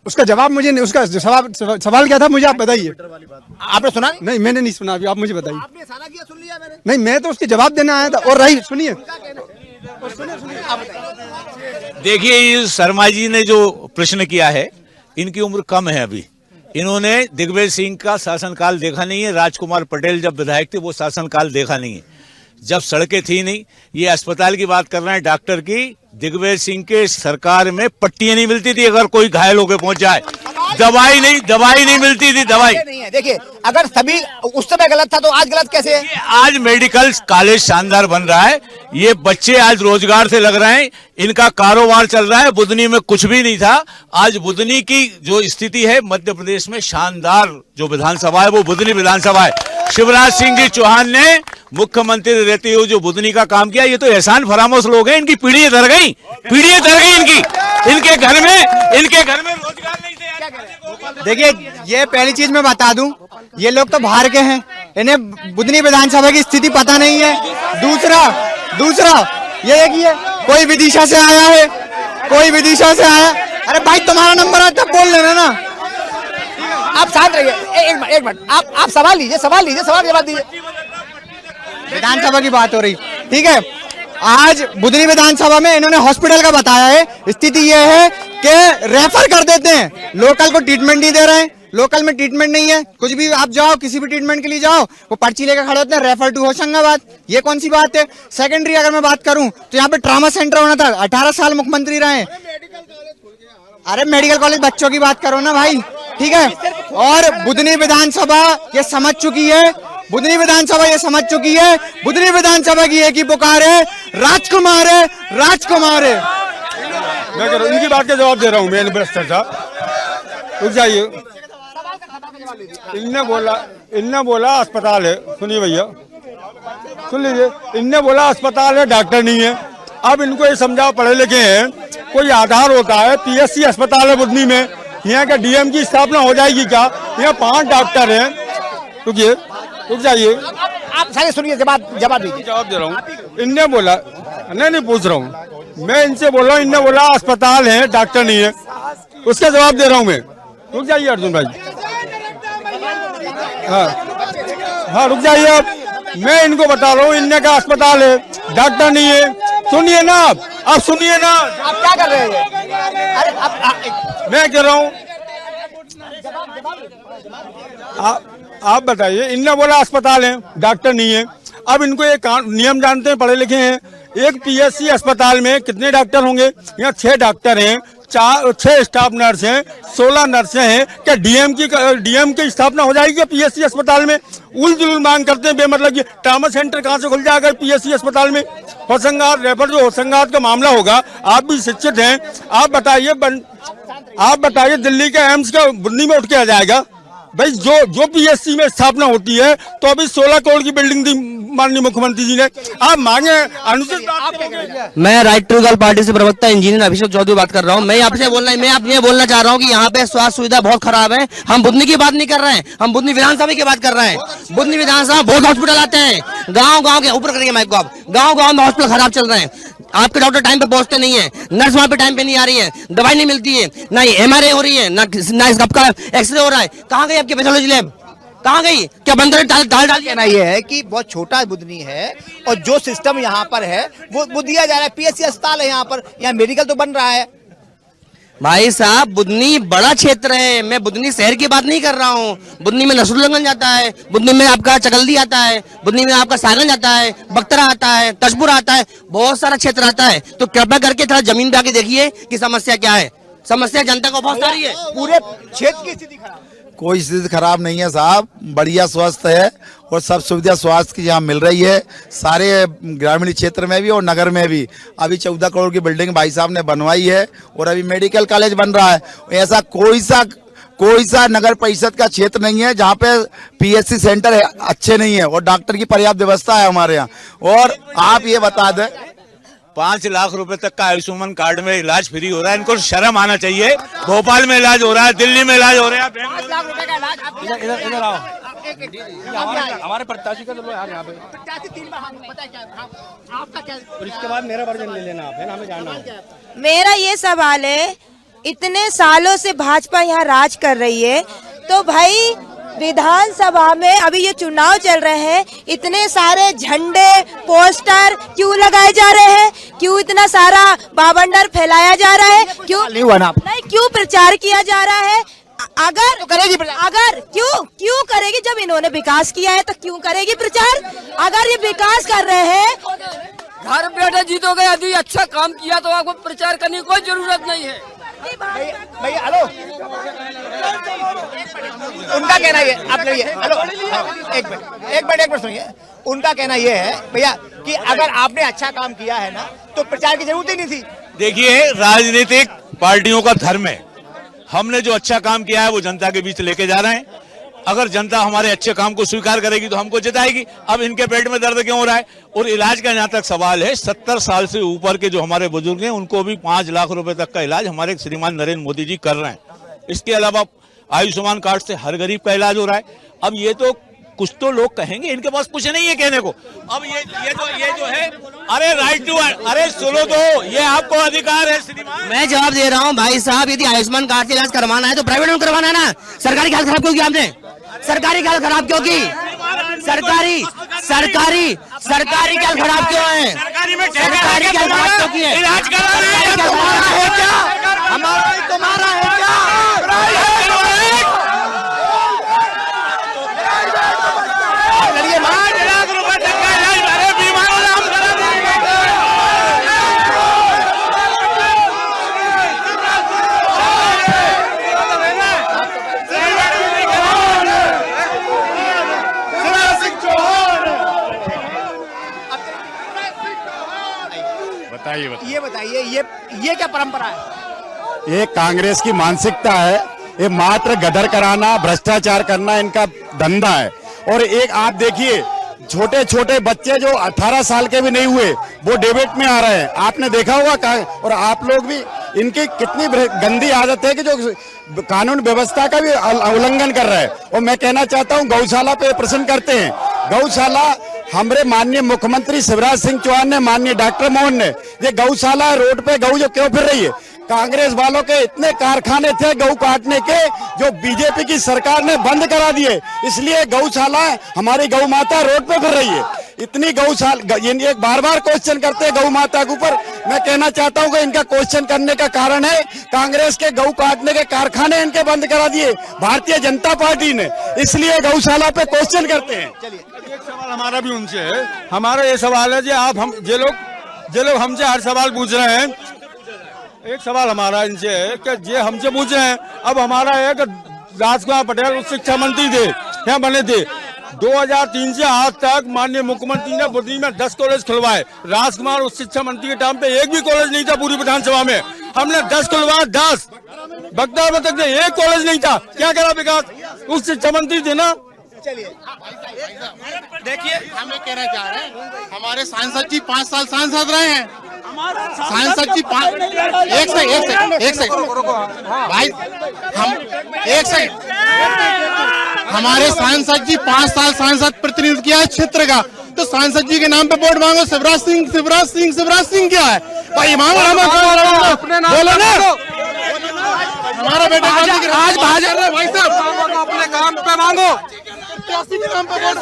उसका जवाब मुझे नहीं, उसका सवाल क्या था मुझे आप बताइए। आपने सुना? नहीं मैंने नहीं सुना, अभी आप मुझे बताइए। आपने सारा किया, सुन लिया मैंने। नहीं मैं तो उसके जवाब देना आया था। और रही सुनिए, देखिए ये शर्मा जी ने जो प्रश्न किया है, इनकी उम्र कम है अभी, इन्होंने दिग्विजय सिंह का शासनकाल देखा नहीं है, राजकुमार पटेल जब विधायक थे वो शासनकाल देखा नहीं है, जब सड़कें थी नहीं। ये अस्पताल की बात कर रहे हैं, डॉक्टर की, दिग्विजय सिंह के सरकार में पट्टियां नहीं मिलती थी अगर कोई घायल होकर पहुंच जाए, दवाई नहीं मिलती थी, दवाई नहीं है। देखिए अगर सभी उस समय गलत था तो आज गलत कैसे है? आज मेडिकल कॉलेज शानदार बन रहा है, ये बच्चे आज रोजगार से लग रहे हैं, इनका कारोबार चल रहा है। बुधनी में कुछ भी नहीं था, आज बुधनी की जो स्थिति है मध्य प्रदेश में शानदार जो विधानसभा है वो बुधनी विधानसभा है। शिवराज सिंह जी चौहान ने मुख्यमंत्री रहते हुए जो बुधनी का काम किया, ये तो एहसान फरामोश लोग हैं, इनकी पीढ़ी तर गई इनके घर में रोजगार नहीं थे। देखिए ये पहली चीज मैं बता दूं, ये लोग तो बाहर के हैं, इन्हें बुधनी विधानसभा की स्थिति पता नहीं है। दूसरा ये है कि कोई विदिशा से आया अरे भाई तुम्हारा नंबर है तब बोल लेना ना। आप शांत रहिए, एक मिनट आप सवाल लीजिए, सवाल जवाब दीजिए। विधानसभा की बात हो रही, ठीक है। आज बुधनी विधानसभा में इन्होंने हॉस्पिटल का बताया है, स्थिति यह है कि रेफर कर देते हैं, लोकल को ट्रीटमेंट नहीं दे रहे हैं, लोकल में ट्रीटमेंट नहीं है। कुछ भी आप जाओ किसी भी ट्रीटमेंट के लिए जाओ, वो पर्ची लेकर खड़े होते हैं, रेफर टू होशंगाबाद। ये कौन सी बात है? सेकेंडरी अगर मैं बात करूं तो यहाँ पे ट्रामा सेंटर होना था, 18 साल मुख्यमंत्री रहे। अरे मेडिकल कॉलेज बच्चों की बात करो ना भाई, ठीक है। और बुधनी विधानसभा ये समझ चुकी है, बुधनी विधानसभा की एक ही पुकार है, राजकुमार है। मैं कह रहा हूँ इनकी बात का जवाब दे रहा हूँ मैं, भ्रष्टाचार साहब रुक जाइए। इनने बोला अस्पताल है, सुनिए भैया सुन लीजिए, इनने बोला अस्पताल है, डॉक्टर नहीं है। अब इनको ये समझाओ, पढ़े लिखे हैं, कोई आधार होता है, पीएससी अस्पताल है बुधनी में, यहाँ का डीएम की स्थापना हो जाएगी क्या? यहाँ 5 डॉक्टर हैं। रुक जाइए, आप सारे सुनिए, जवाब दीजिए। जवाब दे रहा हूँ। इनने बोला, नहीं पूछ रहा हूँ मैं, इनसे बोल रहा हूँ, इनने बोला अस्पताल है, डॉक्टर नहीं है, उसका जवाब दे रहा हूँ मैं। रुक जाइए अर्जुन भाई, हाँ रुक जाइए। अब मैं इनको बता रहा हूँ, इनने कहा अस्पताल है, डॉक्टर नहीं है। सुनिए ना आप सुनिए ना, आप क्या कर रहे हैं? अरे मैं कह रहा हूँ आप बताइए। इनने बोला अस्पताल है, डॉक्टर नहीं है। अब इनको ये नियम जानते हैं, पढ़े लिखे हैं, एक पीएससी अस्पताल में कितने डॉक्टर होंगे? यहाँ 6 डॉक्टर हैं, 6 स्टाफ नर्स हैं, 16 नर्सें हैं। क्या डीएम की स्थापना हो जाएगी पीएससी अस्पताल में? उल मांग करते हैं बेमतलब की। ट्रामा सेंटर कहाँ से खुल जाएगा पीएससी अस्पताल में? होशंगाबाद रेफर जो होशंगाबाद का मामला होगा, आप भी शिक्षित हैं, आप बताइए दिल्ली के एम्स का बुंदी में उठ के आ जाएगा? भाई जो पीएससी में स्थापना होती है तो अभी 16 करोड़ की बिल्डिंग दी माननीय मुख्यमंत्री जी ने, आप मांगे अनुचित। मैं राइट टू गर्ल पार्टी से प्रवक्ता इंजीनियर अभिषेक चौधरी बात कर रहा हूँ। मैं आपसे बोलना चाह रहा हूँ कि यहाँ पे स्वास्थ्य सुविधा बहुत खराब है। हम बुधनी की बात नहीं कर रहे हैं, हम बुधनी विधानसभा की बात कर रहे हैं। बुधनी विधानसभा बहुत हॉस्पिटल आते हैं, गाँव के ऊपर करिए माइक को आप, गाँव में हॉस्पिटल खराब चल रहे हैं। आपके डॉक्टर टाइम पे पहुंचते नहीं है, नर्स वहां पे टाइम पे नहीं आ रही है, दवाई नहीं मिलती है, ना एमआरआई हो रही है, ना आपका एक्सरे हो रहा है। कहाँ गई आपकी पैथोलॉजी लैब? कहाँ गई? क्या बंदर डाल कहना ये है कि बहुत छोटा बुधनी है और जो सिस्टम यहाँ पर है वो दिया जा रहा है। पीएससी अस्पताल है यहाँ पर, यहाँ मेडिकल तो बन रहा है। भाई साहब, बुधनी बड़ा क्षेत्र है, मैं बुधनी शहर की बात नहीं कर रहा हूँ। बुधनी में नसरुल्लागंज जाता है, बुधनी में आपका चकल्दी आता है, बुधनी में आपका सागंज आता है, बख्तरा आता है, तशपुर आता है, बहुत सारा क्षेत्र आता है। तो कृपया करके थोड़ा जमीन पे आके देखिए कि समस्या क्या है। समस्या जनता को बहुत सारी है। पूरे क्षेत्र की स्थिति खराब। कोई स्थिति खराब नहीं है साहब, बढ़िया स्वस्थ है और सब सुविधा स्वास्थ्य की यहाँ मिल रही है, सारे ग्रामीण क्षेत्र में भी और नगर में भी। अभी 14 करोड़ की बिल्डिंग भाई साहब ने बनवाई है और अभी मेडिकल कॉलेज बन रहा है। ऐसा कोई सा नगर परिषद का क्षेत्र नहीं है जहाँ पे पीएससी सेंटर है अच्छे नहीं है और डॉक्टर की पर्याप्त व्यवस्था है हमारे यहाँ। और आप ये बता दें, 5 लाख रुपए तक का आयुष्मान कार्ड में इलाज फ्री हो रहा है। इनको शर्म आना चाहिए। भोपाल में इलाज हो रहा है, दिल्ली में इलाज हो रहा है। 5 लाख रुपए का इलाज इधर आओ, हमारे प्रत्याशी का यहाँ पे प्रत्याशी 3 बार पता है क्या आपका क्या? और इसके बाद मेरा वर्जन ले लेना आप, है ना, हमें जानना है। मेरा ये सवाल है, इतने सालों से भाजपा यहाँ राज कर रही है, तो भाई विधानसभा में अभी ये चुनाव चल रहे हैं, इतने सारे झंडे पोस्टर क्यों लगाए जा रहे हैं? क्यों इतना सारा बावंडर फैलाया जा रहा है? क्यों प्रचार किया जा रहा है? अगर तो करेगी, अगर क्यों करेगी? जब इन्होंने विकास किया है तो क्यों करेगी प्रचार? अगर ये विकास कर रहे हैं, घर बैठे जीतोगे, यदि अच्छा काम किया तो आपको प्रचार करने की कोई जरूरत नहीं है। भैया हेलो, उनका कहना ये, आप हेलो एक मिनट सुनिए। उनका कहना ये है भैया कि अगर आपने अच्छा काम किया है ना तो प्रचार की जरूरत ही नहीं थी। देखिए, राजनीतिक पार्टियों का धर्म है, हमने जो अच्छा काम किया है वो जनता के बीच लेके जा रहे हैं। अगर जनता हमारे अच्छे काम को स्वीकार करेगी तो हमको जिताएगी। अब इनके पेट में दर्द क्यों हो रहा है? और इलाज का जहाँ तक सवाल है, 70 साल से ऊपर के जो हमारे बुजुर्ग हैं उनको भी 5 लाख रुपए तक का इलाज हमारे श्रीमान नरेंद्र मोदी जी कर रहे हैं। इसके अलावा आयुष्मान कार्ड से हर गरीब का इलाज हो रहा है। अब ये तो कुछ तो लोग कहेंगे, इनके पास कुछ नहीं है कहने को। अब ये जो है, अरे राइट टू, अरे सुनो तो, ये आपको अधिकार है श्रीमान। मैं जवाब दे रहा हूँ भाई साहब, यदि आयुष्मान कार्ड से इलाज करवाना है तो प्राइवेट में करवाना है ना। सरकारी की हालत खराब क्यों की आपने? सरकारी की हालत खराब क्यों की? सरकारी की हालत खराब क्यों है? सरकारी की हालत खराब क्यों की है? इलाज कराना है क्या? हमारा तुम्हारा है क्या? ये बताइए ये क्या परंपरा है? ये कांग्रेस की मानसिकता है। ये मात्र गदर कराना, भ्रष्टाचार करना इनका धंधा है। और एक आप देखिए, छोटे छोटे बच्चे जो 18 साल के भी नहीं हुए वो डिबेट में आ रहे हैं, आपने देखा होगा। और आप लोग भी, इनकी कितनी गंदी आदत है कि जो कानून व्यवस्था का भी उल्लंघन कर रहे हैं। और मैं कहना चाहता हूं, गौशाला पे प्रश्न करते हैं। गौशाला हमारे माननीय मुख्यमंत्री शिवराज सिंह चौहान ने, माननीय डॉक्टर मोहन ने, ये गौशाला रोड पे गऊ जो क्यों फिर रही है? कांग्रेस वालों के इतने कारखाने थे गऊ काटने के जो बीजेपी की सरकार ने बंद करा दिए, इसलिए गौशाला हमारी गौ माता रोड पे फिर रही है। इतनी गौशाला, ये बार बार क्वेश्चन करते हैं गौ माता के ऊपर। मैं कहना चाहता हूं कि इनका क्वेश्चन करने का कारण है कांग्रेस के गऊ काटने के कारखाने इनके बंद करा दिए भारतीय जनता पार्टी ने, इसलिए गौशाला पे क्वेश्चन करते हैं। चलिए एक सवाल हमारा भी उनसे है। हमारा ये सवाल है, आप हम ये लोग ये लोग हमसे हर सवाल पूछ रहे हैं। एक सवाल हमारा इनसे है कि ये हमसे पूछ रहे हैं, अब हमारा है कि राजकुमार पटेल उच्च शिक्षा मंत्री थे, क्या बने थे, 2003 से आज तक माननीय मुख्यमंत्री ने बुद्धि में 10 कॉलेज खुलवाए। राजकुमार उच्च शिक्षा मंत्री के टाइम पे एक भी कॉलेज नहीं था पूरी विधानसभा में, हमने 10 खुलवाया, 10 बगदार में तक एक कॉलेज नहीं था। क्या करा विकास, उच्च शिक्षा मंत्री थे ना। देखिए, हमें कहना चाह रहे हैं, हमारे सांसद जी 5 साल सांसद रहे हैं, सांसद जी एक सेकंड भाई, हम एक सेकंड, हमारे सांसद जी 5 साल सांसद प्रतिनिधित्व किया है क्षेत्र का, तो सांसद जी के नाम पे वोट मांगो। शिवराज सिंह क्या है भाई, मांगो अपने नाम बोलो ना, हमारा बेटा आज भाजपा भाई साहब अपने काम पे मांगो, प्रत्याशी के नाम पे वोट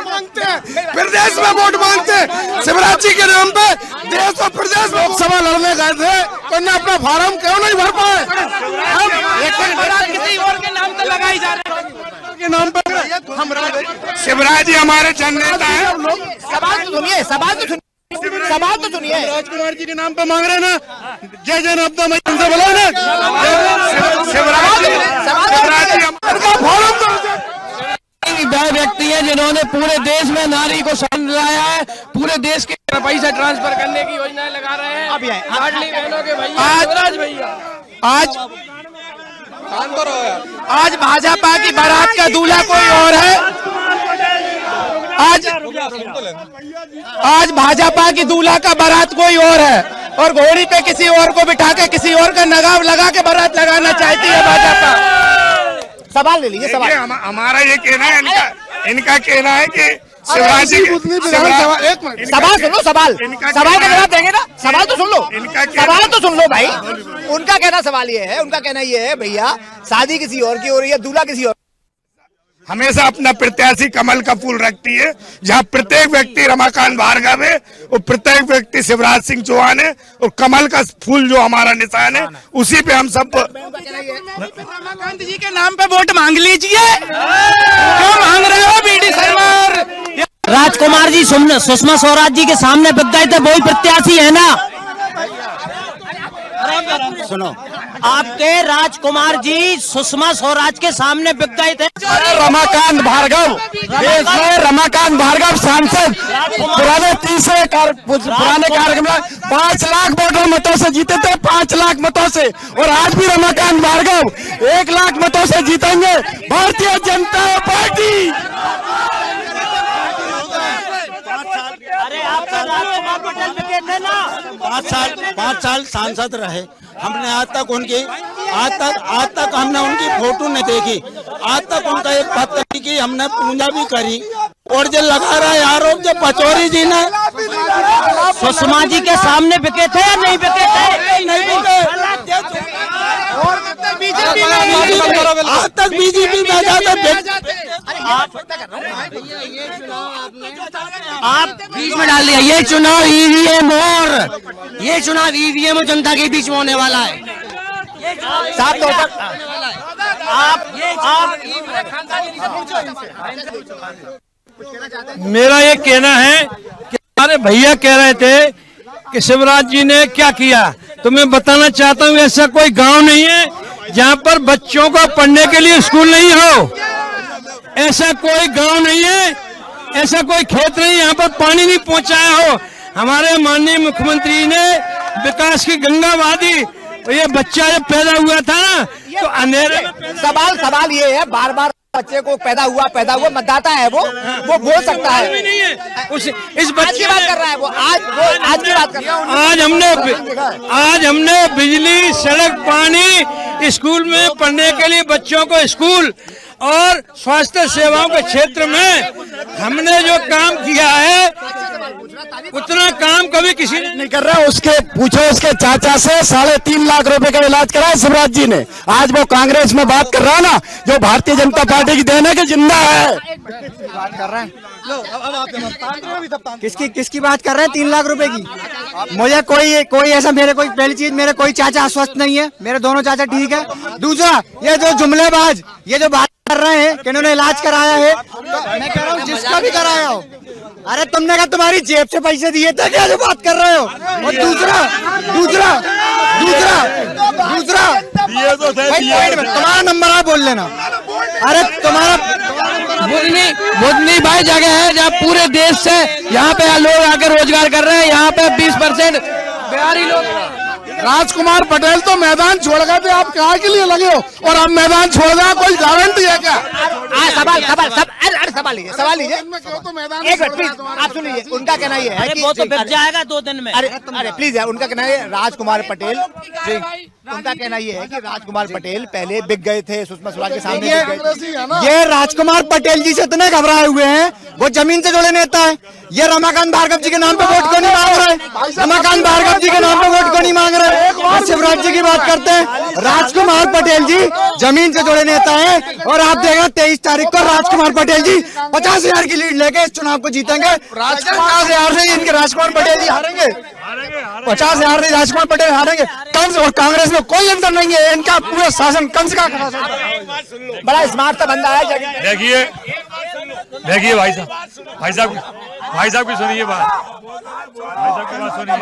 मांगते हैं, प्रदेश में वोट मांगते हैं, शिवराज जी के नाम पे देश और प्रदेश लोकसभा लड़ने गए थे, उन्होंने अपना फार्म क्यों नहीं भर पाए। किसी और के नाम पे लगाई जा रही के नाम पे हम शिवराज जी हमारे जननेता हैं। सवाल तो सुनिए, राजकुमार जी के नाम पे मांग रहे हैं ना, जय जय नब्दा मैं उनसे बोला ना, शिवराज जी वह व्यक्ति है जिन्होंने पूरे देश में नारी को शामिल लाया है, पूरे देश के पैसा ट्रांसफर करने की योजनाएं लगा रहे हैं। लाडली बहनों के भैया, आज भाजपा की बारात का दूल्हा कोई और है, आज भाजपा की दूल्हा का बारात कोई और है, और घोड़ी पे किसी और को बिठा के किसी और का नगाव लगा के बारात लगाना चाहती है भाजपा। सवाल ले लीजिए, सवाल। हमारा ये कहना है, इनका कहना है कि शिवराज जी सवाल सुन लो, सवाल का जवाब देंगे ना, सवाल तो सुन लो भाई। उनका कहना सवाल ये है, उनका कहना ये है भैया, शादी किसी और की हो रही है, दूल्हा किसी और, हमेशा अपना प्रत्याशी कमल का फूल रखती है, जहाँ प्रत्येक व्यक्ति रमाकांत भार्गव है और प्रत्येक व्यक्ति शिवराज सिंह चौहान है, और कमल का फूल जो हमारा निशान है उसी पे हम सब। रमाकांत जी के नाम पे वोट मांग लीजिए, क्यों मांग रहे हो बीडी सरकार। राजकुमार जी सुषमा स्वराज जी के सामने बिक गए थे, वही प्रत्याशी है ना। सुनो, आपके राजकुमार जी सुषमा स्वराज के सामने बिक गए थे। रमाकांत भार्गव, देश में रमाकांत भार्गव सांसद पुराने पुराने कार्यक्रम में 5 लाख वोटर मतों से जीते थे, 5 लाख मतों से, और आज भी रमाकांत भार्गव 1 लाख मतों से जीतेंगे भारतीय जनता पार्टी। अरे आप राजकुमार पटेल बिके थे ना, 5 साल सांसद रहे, हमने आज तक हमने उनकी फोटो नहीं देखी, आज तक उनका एक पत्र की हमने पूजा भी करी, और जो लगा रहा है आरोप जो पचौरी जी ने सुषमा जी के सामने बिके थे या नहीं बिके थे? नहीं बिके, आज तक बीजेपी में जाते। आप बीच में डाल दिया, ये चुनाव ईवीएम और ये चुनाव ईवीएम और जनता के बीच में होने वाला है। साफ तौर पर मेरा ये कहना है कि हमारे भैया कह रहे थे कि शिवराज जी ने क्या किया, तो मैं बताना चाहता हूँ ऐसा कोई गांव नहीं है जहां पर बच्चों को पढ़ने के लिए स्कूल नहीं हो, ऐसा कोई गांव नहीं है, ऐसा कोई खेत नहीं यहाँ पर पानी नहीं पहुंचाया हो। हमारे माननीय मुख्यमंत्री ने विकास की गंगा वादी, ये बच्चा जब पैदा हुआ था ना तो अंधेरे में सवाल ये है, बार बार बच्चे को पैदा हुआ मतदाता है वो बोल सकता है, नहीं है इस बच्चे की बात कर रहा है वो आज की बात कर रहा है। आज हमने बिजली, सड़क, पानी, स्कूल में पढ़ने के लिए बच्चों को स्कूल और स्वास्थ्य सेवाओं के क्षेत्र में हमने जो काम किया है उतना काम कभी किसी ने नहीं कर रहा। उसके पूछो, उसके चाचा से 3.5 लाख रुपए का इलाज कराया शिवराज जी ने, आज वो कांग्रेस में बात कर रहा है ना, जो भारतीय जनता पार्टी की देन है कि जिंदा है। बात कर रहे हैं किसकी बात कर रहे हैं? 3 लाख रुपए की। मुझे कोई ऐसा पहली चीज मेरे कोई चाचा अस्वस्थ नहीं है, मेरे दोनों चाचा ठीक है। दूसरा, ये जो जुमलेबाज, ये जो कर रहे हैं कि इन्होंने इलाज कराया है, तो मैं कह रहा हूँ जिसका भी कराया हो, अरे तुमने कहा तुम्हारी जेब से पैसे दिए थे क्या जो बात कर रहे हो? और दूसरा तुम्हारा नंबर आप बोल लेना। अरे तुम्हारा बुधनी भाई जगह है जहाँ पूरे देश से यहाँ पे लोग आकर रोजगार कर रहे हैं। यहाँ पे 20% बिहारी लोग। राजकुमार पटेल तो मैदान छोड़ गए थे, आप क्या के लिए लगे हो? और अब मैदान छोड़ गए, कोई गारंटी है क्या? सवाल लीजिए एक मिनट प्लीज, आप सुन लीजिए। उनका कहना ये है कि वो तो बिक जाएगा 2 दिन में। अरे प्लीज यार, उनका कहना है राजकुमार पटेल, उनका कहना ये है कि राजकुमार पटेल पहले बिक गए थे, सुषमा स्वराज के सामने बिक गए थे। ये राजकुमार पटेल जी से इतने घबराए हुए हैं, वो जमीन से जुड़े नेता है। ये रमाकांत भार्गव जी के नाम पे वोट क्यों नहीं मांग रहे? रमाकांत भार्गव जी के नाम पे वोट क्यों नहीं मांग रहे? शिवराज जी की बात करते हैं। राजकुमार पटेल जी जमीन से जुड़े नेता है, और आप देखें 23 तारीख को राजकुमार पटेल जी 50,000 की लीड लेके इस चुनाव को जीतेंगे। 50,000 से इनके राजकुमार पटेल जी हारेंगे, 50,000 से राजकुमार पटेल हारेंगे। कंस और कांग्रेस में कोई अंतर नहीं है, इनका पूरा शासन कंस का बड़ा स्मार्ट सा बंदा है। देखिए भाई साहब की सुनिए बात, भाई साहब की बात सुनिए।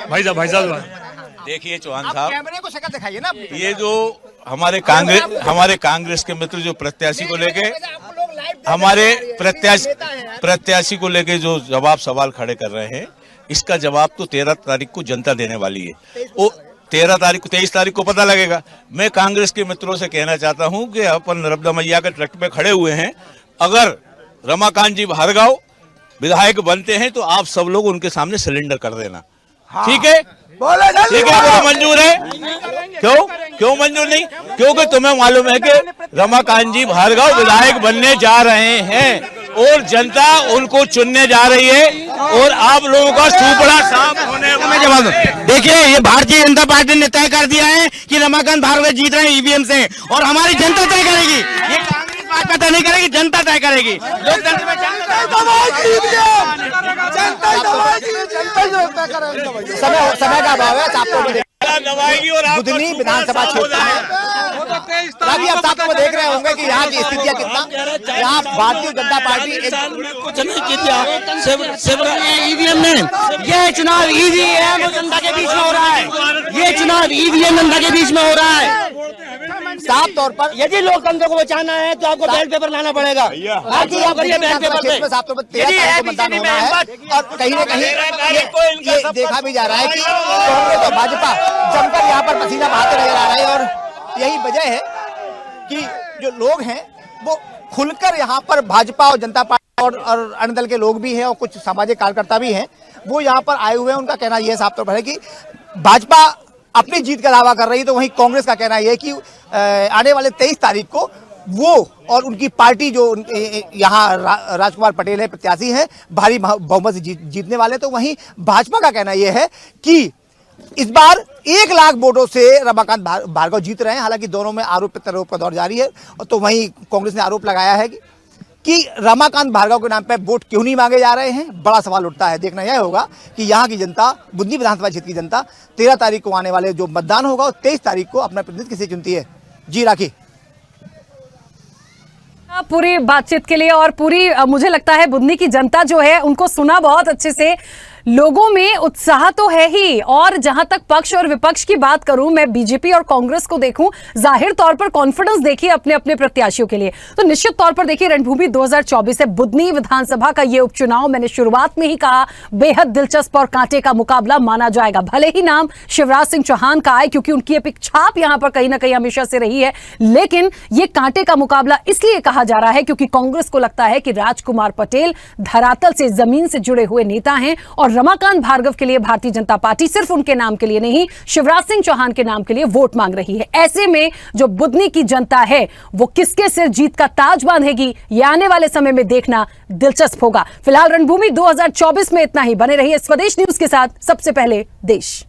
भाई साहब देखिए चौहान साहब, कैमरे को शक्ल दिखाइए ना। ये जो हमारे कांग्रेस के मित्र जो प्रत्याशी को लेके हमारे प्रत्याशी को लेके जो जवाब सवाल खड़े कर रहे हैं, इसका जवाब तो 13 तारीख को जनता देने वाली है। वो 23 तारीख को पता लगेगा। मैं कांग्रेस के मित्रों से कहना चाहता हूं कि अपन नर्मदा मैया के तट पे खड़े हुए हैं। अगर रमाकांत जी भार्गव विधायक बनते हैं तो आप सब लोग उनके सामने सिलेंडर कर देना। ठीक है, ठीक है, वो मंजूर है। क्यों मंजूर नहीं? क्योंकि तुम्हें मालूम है कि रमाकांत जी भार्गव विधायक बनने जा रहे हैं और जनता उनको चुनने जा रही है, और आप लोगों का सुपड़ा साफ होने में जवाब। देखिए, ये भारतीय जनता पार्टी ने तय कर दिया है कि रमाकांत भार्गव जीत रहे हैं ईवीएम से, और हमारी जनता तय करेगी। ये कांग्रेस भाजपा तय नहीं करेगी, जनता तय करेगी। लोकतंत्र में समय का अभाव है, आपको बुधनी विधानसभा क्षेत्र में अभी आप सबको देख रहे होंगे कि यहाँ की स्थितियाँ कितना, यहाँ भारतीय जनता पार्टी कुछ नहीं किया ईवीएम में। ये चुनाव ईवीएम और जनता के बीच में हो रहा है, ये चुनाव ईवीएम जनता के बीच में हो रहा है। साफ तौर पर यदि लोकतंत्र को बचाना है तो आपको बैलेट पेपर लाना पड़ेगा। बाकी आप करिए बैलेट पेपर पे। साफ तौर पर 13 तारीख को मतदान होना है, और कहीं न कहीं ये देखा भी जा रहा है कि कांग्रेस और भाजपा जमकर यहाँ पर पसीना बहाते नजर आ रहे हैं, और यही वजह है कि जो लोग हैं वो खुलकर यहाँ पर भाजपा और जनता पार्टी और अन्य दल के लोग भी हैं, और कुछ सामाजिक कार्यकर्ता भी हैं, वो यहाँ पर आए हुए हैं। उनका कहना यह साफ तौर पर है कि भाजपा अपनी जीत का दावा कर रही है, तो वहीं कांग्रेस का कहना यह है कि आने वाले 23 तारीख को वो और उनकी पार्टी जो यहाँ राजकुमार पटेल है प्रत्याशी है, भारी बहुमत से जीतने वाले। तो वहीं भाजपा का कहना यह है कि इस बार 1 लाख वोटों से रमाकांत भार्गव जीत रहे हैं। हालांकि दोनों में आरोप प्रत्यारोप का दौर जारी है, और तो वहीं कांग्रेस ने आरोप लगाया है कि रमाकांत भार्गव के नाम पर वोट क्यों नहीं मांगे जा रहे हैं। बड़ा सवाल उठता है। देखना यह होगा कि यहाँ की जनता, बुधनी विधानसभा क्षेत्र की जनता 13 तारीख को आने वाले जो मतदान होगा, और 23 तारीख को अपना प्रतिनिधि किसे चुनती है। जी राखी, पूरी बातचीत के लिए और पूरी मुझे लगता है बुधनी की जनता जो है उनको सुना बहुत अच्छे से। लोगों में उत्साह तो है ही, और जहां तक पक्ष और विपक्ष की बात करूं, मैं बीजेपी और कांग्रेस को देखूं, जाहिर तौर पर कॉन्फिडेंस देखिए अपने अपने प्रत्याशियों के लिए। तो निश्चित तौर पर देखिए रणभूमि 2024 है, बुधनी विधानसभा का ये उपचुनाव, मैंने शुरुआत में ही कहा, बेहद दिलचस्प और कांटे का मुकाबला माना जाएगा। भले ही नाम शिवराज सिंह चौहान का आए, क्योंकि उनकी एक छाप यहां पर कहीं ना कहीं हमेशा से रही है, लेकिन ये कांटे का मुकाबला इसलिए कहा जा रहा है क्योंकि कांग्रेस को लगता है कि राजकुमार पटेल धरातल से, जमीन से जुड़े हुए नेता हैं, और रमाकांत भार्गव के लिए भारतीय जनता पार्टी सिर्फ उनके नाम के लिए नहीं, शिवराज सिंह चौहान के नाम के लिए वोट मांग रही है। ऐसे में जो बुधनी की जनता है वो किसके सिर जीत का ताज बांधेगी, ये आने वाले समय में देखना दिलचस्प होगा। फिलहाल रणभूमि 2024 में इतना ही। बने रहिए स्वदेश न्यूज के साथ, सबसे पहले देश।